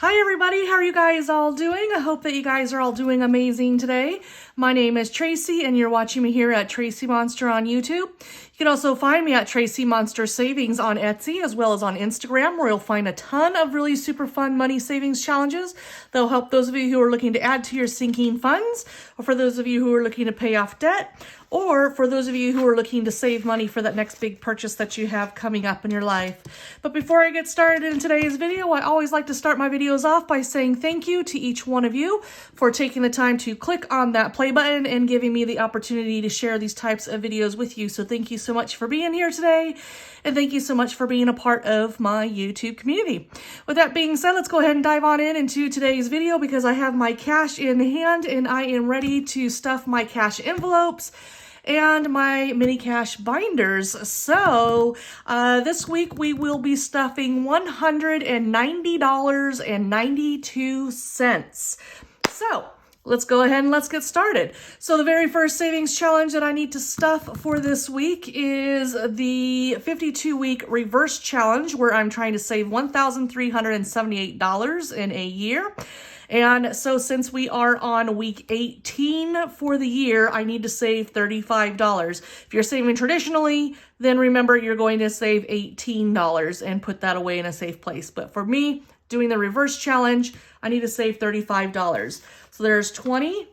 Hi everybody, how are you guys all doing? I hope that you guys are all doing amazing today. My name is TracEy and you're watching me here at TracEy Monster on YouTube. You can also find me at TracEy Monster Savings on Etsy as well as on Instagram, where you'll find a ton of really super fun money savings challenges that'll help those of you who are looking to add to your sinking funds, or for those of you who are looking to pay off debt, or for those of you who are looking to save money for that next big purchase that you have coming up in your life. But before I get started in today's video, I always like to start my videos off by saying thank you to each one of you for taking the time to click on that play button and giving me the opportunity to share these types of videos with you. So thank you so much for being here today, and thank you so much for being a part of my YouTube community. With that being said, let's go ahead and dive on into today's video, because I have my cash in hand and I am ready to stuff my cash envelopes and my mini cash binders. So this week we will be stuffing $190.92. So let's go ahead and let's get started. So the very first savings challenge that I need to stuff for this week is the 52-week reverse challenge, where I'm trying to save $1,378 in a year. And so since we are on week 18 for the year, I need to save $35. If you're saving traditionally, then remember you're going to save $18 and put that away in a safe place. But for me, doing the reverse challenge, I need to save $35. So there's 20,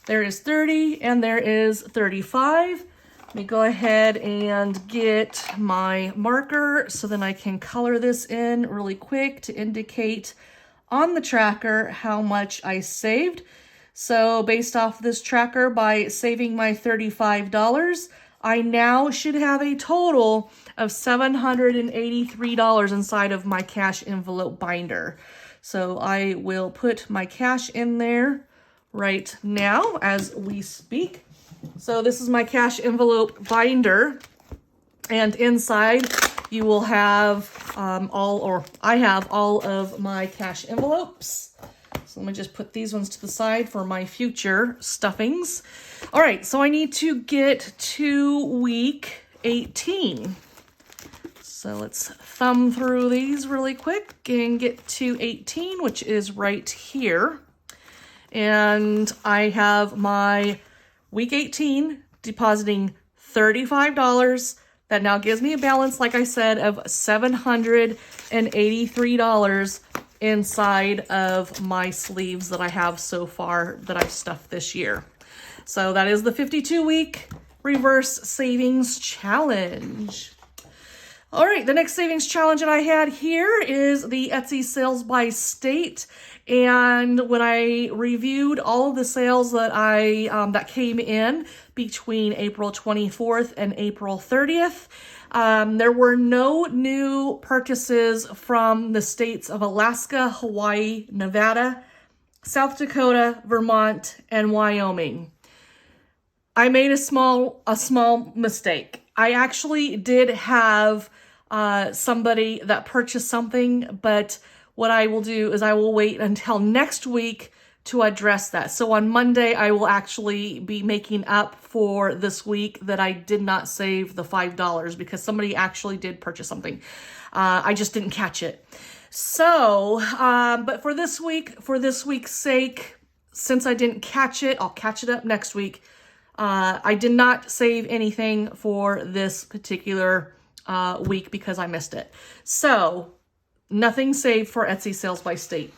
there is 30, and there is 35. Let me go ahead and get my marker so then I can color this in really quick to indicate on the tracker how much I saved. So based off this tracker, by saving my $35, I now should have a total of $783 inside of my cash envelope binder. So I will put my cash in there right now as we speak. So this is my cash envelope binder, and inside you will have I have all of my cash envelopes. So let me just put these ones to the side for my future stuffings. All right, so I need to get to week 18. So let's thumb through these really quick and get to 18, which is right here. And I have my week 18 depositing $35. That now gives me a balance, like I said, of $783 inside of my sleeves that I have so far that I've stuffed this year. So that is the 52-week reverse savings challenge. All right, the next savings challenge that I had here is the Etsy sales by state. And when I reviewed all of the sales that that came in between April 24th and April 30th, there were no new purchases from the states of Alaska, Hawaii, Nevada, South Dakota, Vermont, and Wyoming. I made a small mistake. I actually did have somebody that purchased something, but what I will do is I will wait until next week to address that. So on Monday, I will actually be making up for this week that I did not save the $5, because somebody actually did purchase something. I just didn't catch it. So, but for this week's sake, since I didn't catch it, I'll catch it up next week. I did not save anything for this particular week because I missed it. So nothing saved for Etsy sales by state.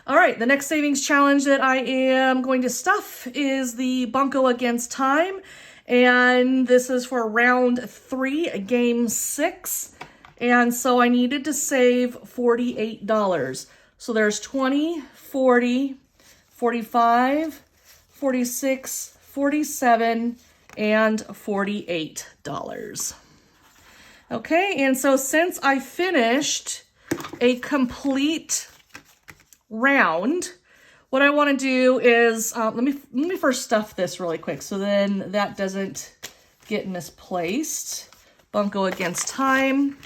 All right, the next savings challenge that I am going to stuff is the Bunco against time. And this is for round 3, game 6. And so I needed to save $48. So there's 20, 40, 45, 46, 47, and $48. Okay, and so since I finished a complete round, what I want to do is let me first stuff this really quick so then that doesn't get misplaced. Bunco against time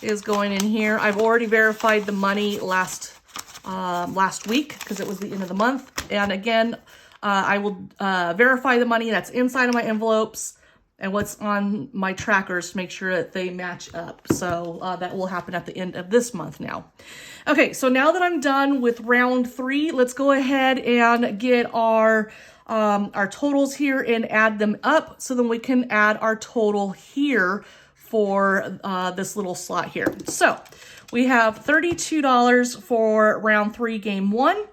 is going in here. I've already verified the money last week because it was the end of the month, and again I will verify the money that's inside of my envelopes and what's on my trackers to make sure that they match up. So that will happen at the end of this month now. Okay, so now that I'm done with round 3, let's go ahead and get our totals here and add them up, so then we can add our total here for this little slot here. So we have $32 for round 3, game 1.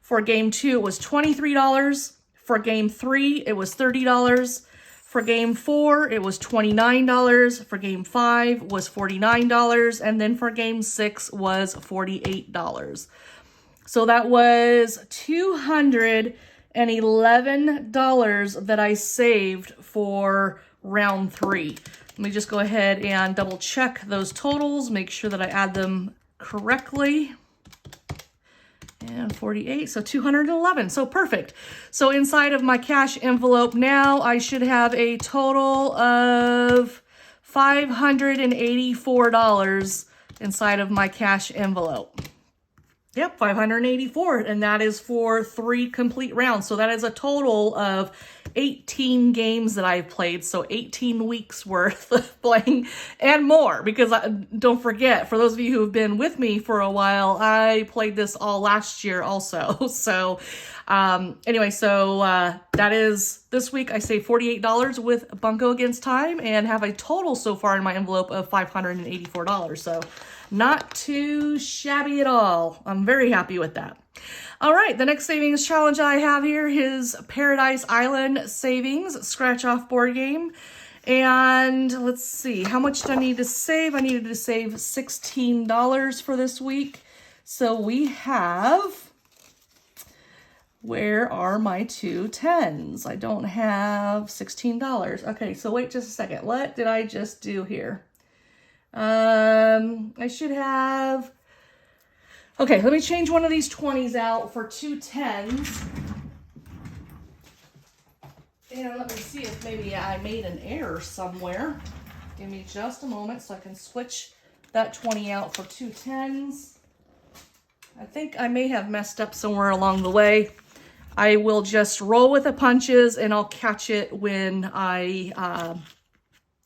For game 2, it was $23. For game 3, it was $30. For game 4, it was $29. For game 5 was $49. And then for game 6 was $48. So that was $211 that I saved for round 3. Let me just go ahead and double check those totals, make sure that I add them correctly. And 48, so 211, so perfect. So inside of my cash envelope now, I should have a total of $584 inside of my cash envelope. Yep, 584, and that is for 3 complete rounds. So that is a total of 18 games that I've played, so 18 weeks worth of playing and more, because don't forget, for those of you who have been with me for a while, I played this all last year also. So anyway, so that is this week. I saved $48 with Bunco Against Time and have a total so far in my envelope of $584. So not too shabby at all. I'm very happy with that. All right, the next savings challenge I have here is Paradise Island Savings Scratch Off board game. And let's see, how much do I need to save? I needed to save $16 for this week. So we have, where are my 2 10s? I don't have $16. Okay, so wait just a second. What did I just do here? I should have, okay, let me change one of these 20s out for 2 10s. And let me see if maybe I made an error somewhere. Give me just a moment so I can switch that 20 out for 2 10s. I think I may have messed up somewhere along the way. I will just roll with the punches and I'll catch it when I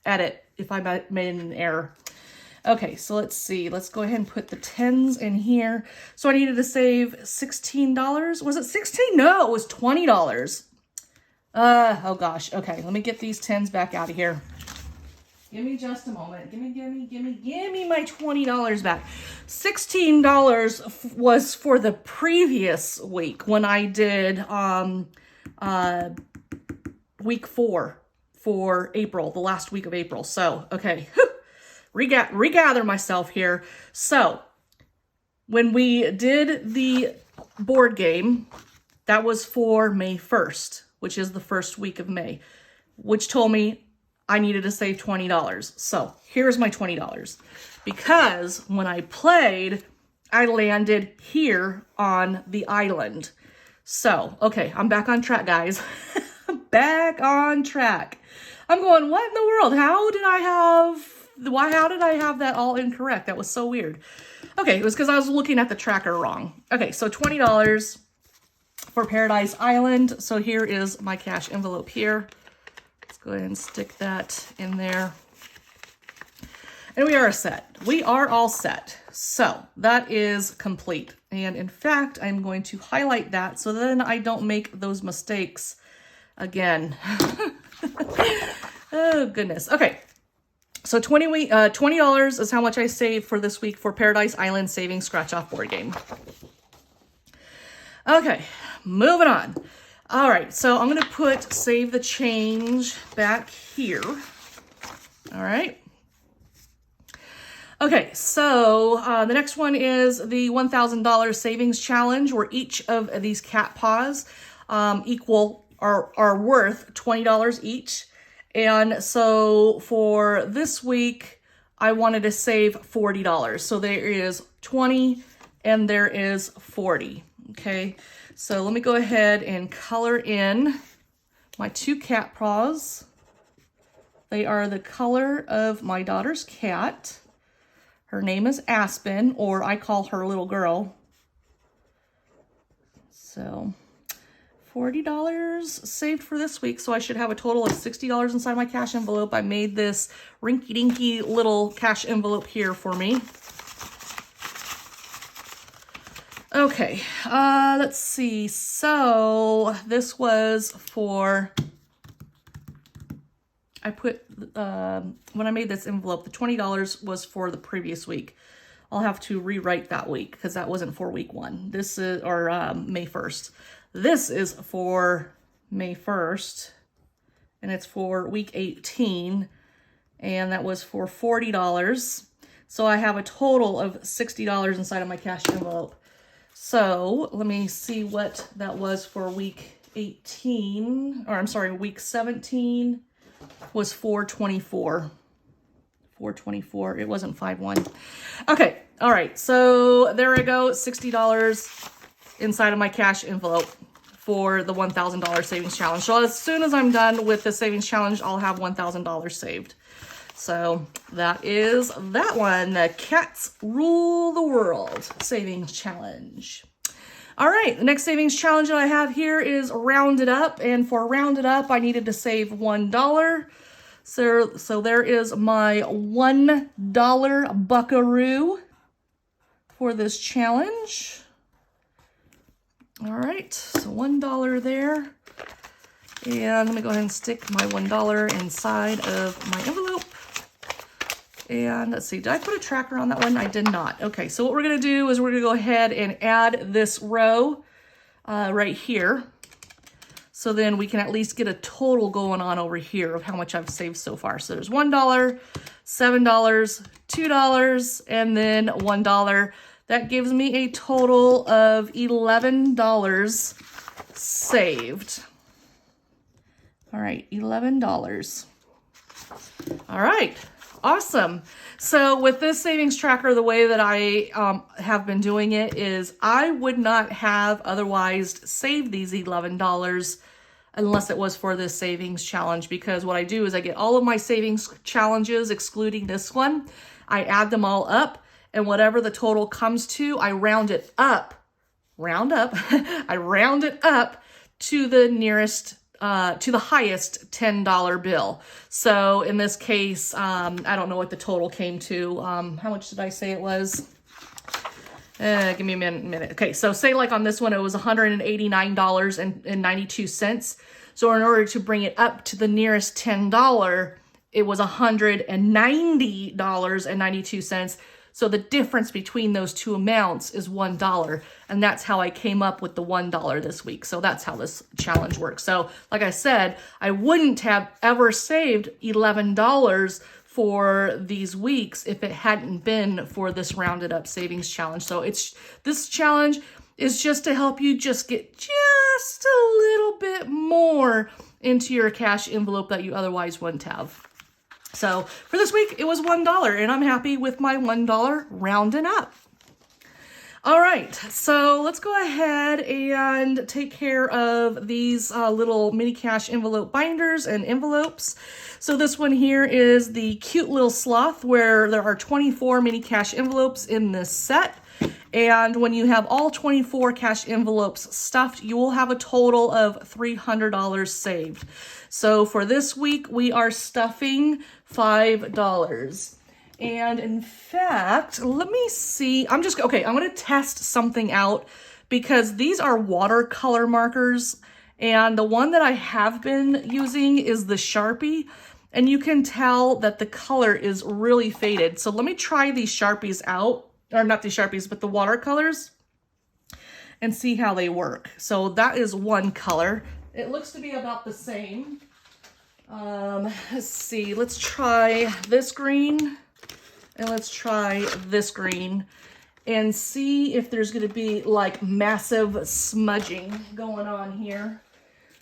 edit if I made an error. Okay, so let's see. Let's go ahead and put the 10s in here. So I needed to save $16. Was it 16? No, it was $20. Oh gosh. Okay, let me get these 10s back out of here. Give me just a moment. Give me my $20 back. $16 was for the previous week when I did week 4 for April, the last week of April. So, okay. Regather myself here. So when we did the board game, that was for May 1st, which is the first week of May, which told me I needed to save $20. So here's my $20. Because when I played, I landed here on the island. So, okay, I'm back on track, guys. Back on track. I'm going, what in the world? How did I have that all incorrect? That was so weird. Okay, it was because I was looking at the tracker wrong. Okay, so $20 for Paradise Island. So here is my cash envelope here. Let's go ahead and stick that in there. And we are set. We are all set. So that is complete. And in fact, I'm going to highlight that so then I don't make those mistakes again. Oh, goodness. Okay. So $20 is how much I saved for this week for Paradise Island Savings Scratch Off board game. Okay, moving on. All right, so I'm going to put Save the Change back here. All right. Okay, so the next one is the $1,000 savings challenge, where each of these cat paws are worth $20 each. And so for this week, I wanted to save $40. So there is 20 and there is 40. Okay, so let me go ahead and color in my 2 cat paws. They are the color of my daughter's cat. Her name is Aspen, or I call her little girl. So $40 saved for this week, so I should have a total of $60 inside my cash envelope. I made this rinky-dinky little cash envelope here for me. Okay, let's see. So this was for, I put, when I made this envelope, the $20 was for the previous week. I'll have to rewrite that week because that wasn't for week 1. This is, or May 1st. This is for May 1st, and it's for week 18, and that was for $40. So I have a total of $60 inside of my cash envelope. So let me see what that was for week 18, or I'm sorry, week 17 was $424. $424. It wasn't 51. Okay. All right. So there I go. $60 inside of my cash envelope for the $1,000 savings challenge. So as soon as I'm done with the savings challenge, I'll have $1,000 saved. So that is that one. The Cats Rule the World Savings Challenge. All right, the next savings challenge that I have here is Round It Up. And for Round It Up, I needed to save $1. So there is my $1 buckaroo for this challenge. All right, so $1 there. And let me go ahead and stick my $1 inside of my envelope. And let's see, did I put a tracker on that one? I did not. Okay, so what we're gonna do is we're gonna go ahead and add this row right here. So then we can at least get a total going on over here of how much I've saved so far. So there's $1, $7, $2, and then $1. That gives me a total of $11 saved. All right, $11. All right. Awesome. So with this savings tracker, the way that I have been doing it is I would not have otherwise saved these $11 unless it was for this savings challenge, because what I do is I get all of my savings challenges, excluding this one. I add them all up, and whatever the total comes to, I round it up. I round it up to the nearest to the highest $10 bill. So in this case, I don't know what the total came to. How much did I say it was? Give me a minute. Okay, so say like on this one, it was $189.92. So in order to bring it up to the nearest $10, it was $190.92. So the difference between those two amounts is $1. And that's how I came up with the $1 this week. So that's how this challenge works. So like I said, I wouldn't have ever saved $11 for these weeks if it hadn't been for this Rounded Up Savings Challenge. So this challenge is just to help you just get just a little bit more into your cash envelope that you otherwise wouldn't have. So for this week, it was $1, and I'm happy with my $1 rounding up. All right, so let's go ahead and take care of these little mini cash envelope binders and envelopes. So this one here is the cute little sloth, where there are 24 mini cash envelopes in this set. And when you have all 24 cash envelopes stuffed, you will have a total of $300 saved. So for this week, we are stuffing $5. And in fact, let me see. I'm going to test something out because these are watercolor markers. And the one that I have been using is the Sharpie. And you can tell that the color is really faded. So let me try these Sharpies out. Or not the Sharpies, but the watercolors, and see how they work. So that is one color. It looks to be about the same. Let's see, let's try this green, and let's try this green, and see if there's gonna be like massive smudging going on here.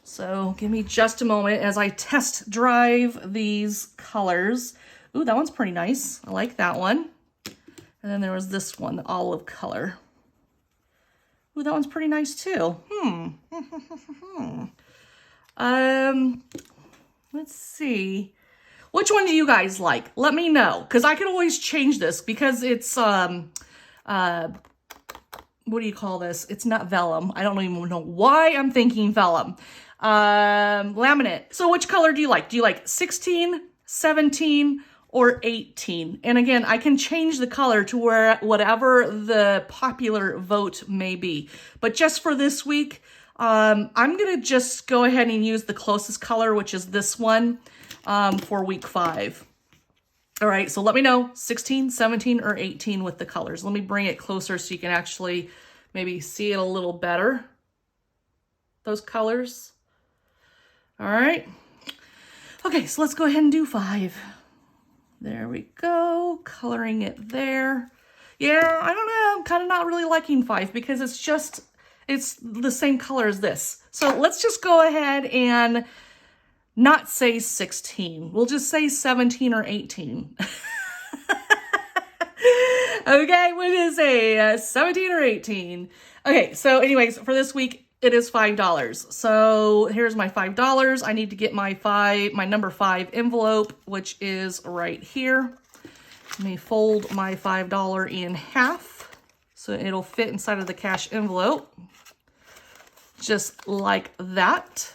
So give me just a moment as I test drive these colors. Ooh, that one's pretty nice. I like that one. And then there was this one, the olive color. Ooh, that one's pretty nice too. Let's see. Which one do you guys like? Let me know, because I can always change this because it's what do you call this? It's not vellum. I don't even know why I'm thinking vellum. Laminate. So which color do you like? Do you like 16, 17, or 18? And again, I can change the color to whatever the popular vote may be. But just for this week, I'm gonna just go ahead and use the closest color, which is this one, for week 5. All right, so let me know, 16, 17, or 18 with the colors. Let me bring it closer so you can actually maybe see it a little better. Those colors. All right. Okay, so let's go ahead and do 5. There we go, coloring it there. Yeah, I don't know, I'm kind of not really liking 5 because it's the same color as this. So let's just go ahead and not say 16. We'll just say 17 or 18. Okay, what is a 17 or 18? Okay, so anyways, for this week, it is $5. So here's my $5. I need to get my number 5 envelope, which is right here. Let me fold my $5 in half so it'll fit inside of the cash envelope. Just like that.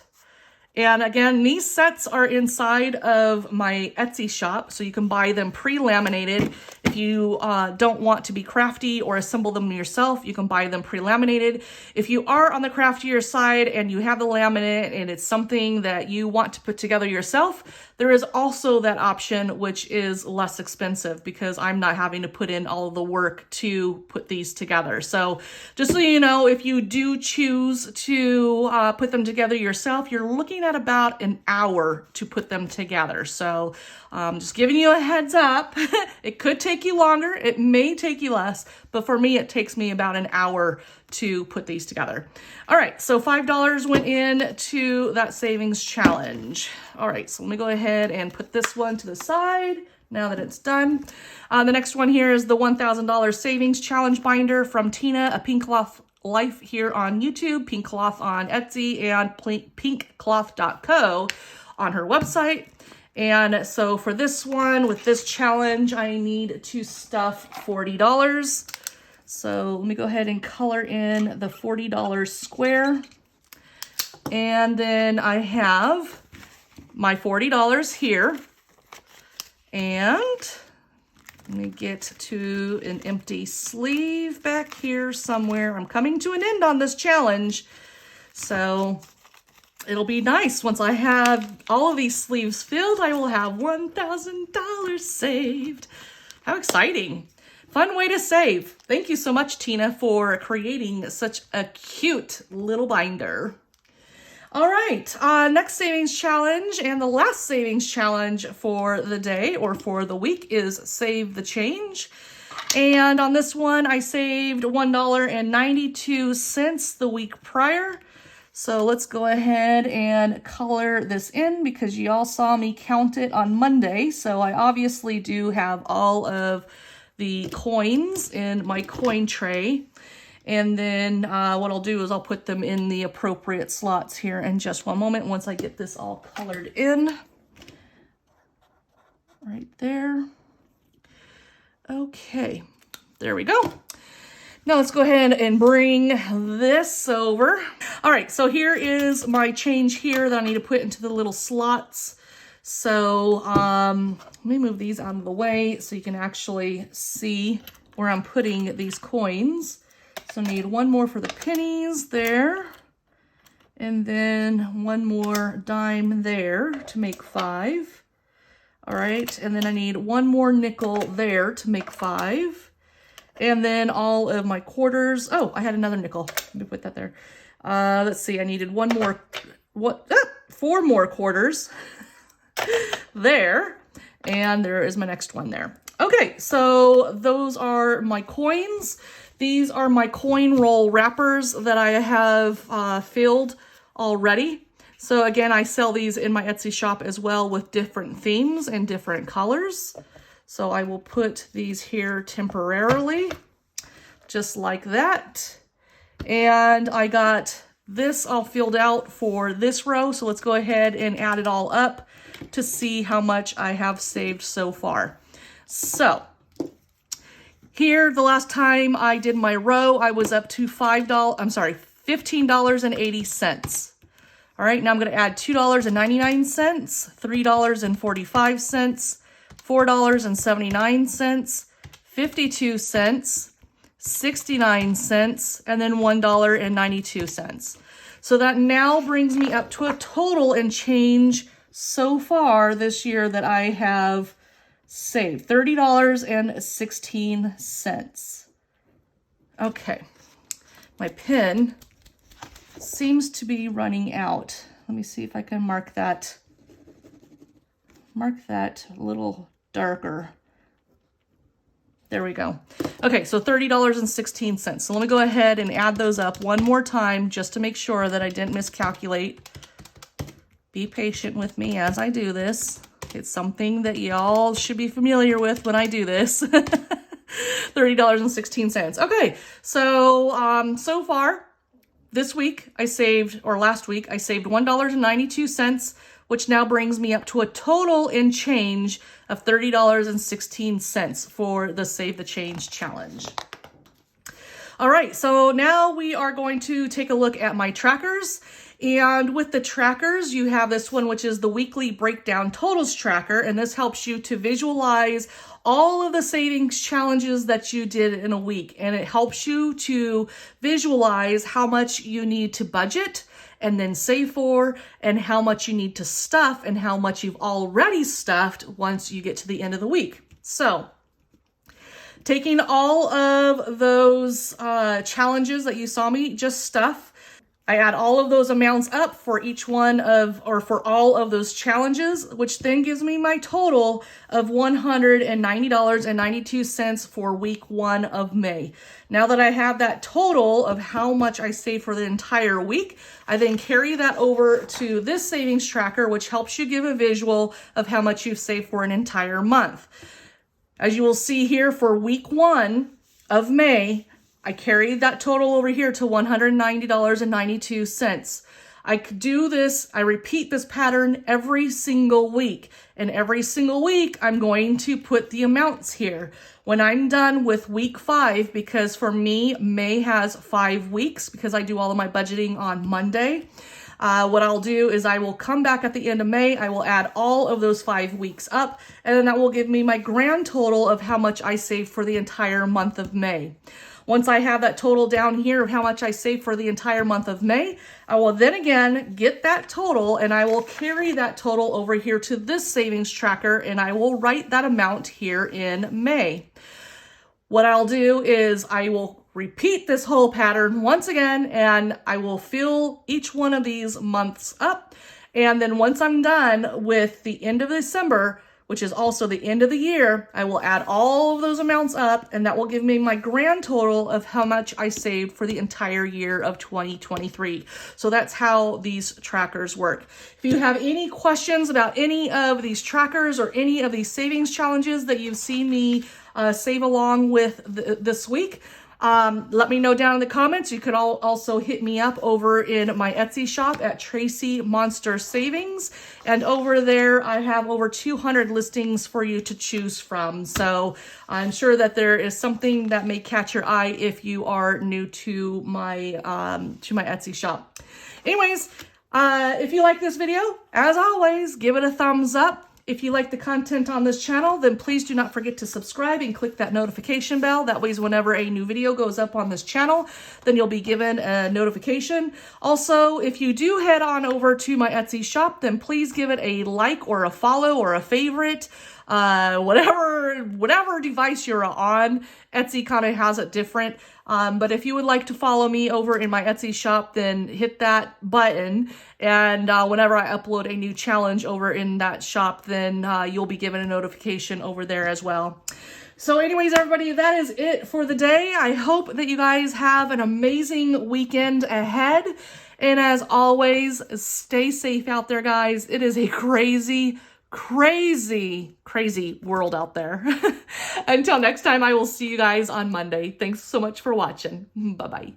And again, these sets are inside of my Etsy shop, so you can buy them pre-laminated. If you don't want to be crafty or assemble them yourself, you can buy them pre-laminated. If you are on the craftier side and you have the laminate and it's something that you want to put together yourself, there is also that option, which is less expensive because I'm not having to put in all of the work to put these together. So just so you know, if you do choose to put them together yourself, you're looking at about an hour to put them together. So just giving you a heads up. It could take you longer, it may take you less, but for me it takes me about an hour to put these together. All right, so $5 went in to that savings challenge. All right, so let me go ahead and put this one to the side now that it's done. The next one here is the $1,000 savings challenge binder from Tina, a Pink Cloth Life here on YouTube, Pink Cloth on Etsy, and pinkcloth.co on her website. And so for this one, with this challenge, I need to stuff $40. So let me go ahead and color in the $40 square. And then I have my $40 here. And let me get to an empty sleeve back here somewhere. I'm coming to an end on this challenge. So it'll be nice. Once I have all of these sleeves filled, I will have $1,000 saved. How exciting. Fun way to save. Thank you so much, Tina, for creating such a cute little binder. All right, next savings challenge and the last savings challenge for the day or for the week is Save the Change. And on this one, I saved $1.92 the week prior. So let's go ahead and color this in because you all saw me count it on Monday. So I obviously do have all of the coins in my coin tray. And then what I'll do is I'll put them in the appropriate slots here in just one moment once I get this all colored in. Right there. Okay, there we go. Now let's go ahead and bring this over. All right, so here is my change here that I need to put into the little slots. So let me move these out of the way so you can actually see where I'm putting these coins. So I need one more for the pennies there, and then one more dime there to make 5. All right, and then I need one more nickel there to make 5. And then all of my quarters. Oh, I had another nickel. Let me put that there. Let's see, I needed 4 more quarters there. And there is my next one there. Okay, so those are my coins. These are my coin roll wrappers that I have filled already. So again, I sell these in my Etsy shop as well with different themes and different colors. So I will put these here temporarily, just like that. And I got this all filled out for this row. So let's go ahead and add it all up to see how much I have saved so far. So Here, the last time I did my row, I was up to $15.80. All right, now I'm gonna add $2.99, $3.45, $4.79, 52 cents, 69 cents, and then $1.92. So that now brings me up to a total and change so far this year that I have saved $30.16. Okay, my pen seems to be running out. Let me see if I can mark that a little darker. There we go. Okay, so $30.16. So let me go ahead and add those up one more time just to make sure that I didn't miscalculate. Be patient with me as I do this. It's something that y'all should be familiar with when I do this. $30.16. Okay, so so far this week I saved, or last week I saved $1.92, which now brings me up to a total in change of $30.16 for the Save the Change challenge. All right, so now we are going to take a look at my trackers. And with the trackers, you have this one, which is the weekly breakdown totals tracker. And this helps you to visualize all of the savings challenges that you did in a week. And it helps you to visualize how much you need to budget and then save for, and how much you need to stuff and how much you've already stuffed once you get to the end of the week. So taking all of those challenges that you saw me just stuff, I add all of those amounts up for each one of, or for all of those challenges, which then gives me my total of $190.92 for week 1 of May. Now that I have that total of how much I saved for the entire week, I then carry that over to this savings tracker, which helps you give a visual of how much you've saved for an entire month. As you will see here for week 1 of May, I carried that total over here to $190.92. I could do this, I repeat this pattern every single week. And every single week, I'm going to put the amounts here. When I'm done with week 5, because for me, May has 5 weeks because I do all of my budgeting on Monday. What I'll do is I will come back at the end of May, I will add all of those 5 weeks up, and then that will give me my grand total of how much I saved for the entire month of May. Once I have that total down here of how much I saved for the entire month of May, I will then again get that total and I will carry that total over here to this savings tracker and I will write that amount here in May. What I'll do is I will repeat this whole pattern once again and I will fill each one of these months up. And then once I'm done with the end of December, which is also the end of the year, I will add all of those amounts up and that will give me my grand total of how much I saved for the entire year of 2023. So that's how these trackers work. If you have any questions about any of these trackers or any of these savings challenges that you've seen me save along with this week, let me know down in the comments. You could also hit me up over in my Etsy shop at TracEy Monster Savings. And over there, I have over 200 listings for you to choose from. So I'm sure that there is something that may catch your eye if you are new to my Etsy shop. Anyways, if you like this video, as always, give it a thumbs up. If you like the content on this channel, then please do not forget to subscribe and click that notification bell. That way, whenever a new video goes up on this channel, then you'll be given a notification. Also, if you do head on over to my Etsy shop, then please give it a like or a follow or a favorite. Whatever device you're on, Etsy kind of has it different. But if you would like to follow me over in my Etsy shop, then hit that button. And whenever I upload a new challenge over in that shop, then you'll be given a notification over there as well. So anyways, everybody, that is it for the day. I hope that you guys have an amazing weekend ahead. And as always, stay safe out there, guys. It is a crazy world out there. Until next time, I will see you guys on Monday. Thanks so much for watching. Bye-bye.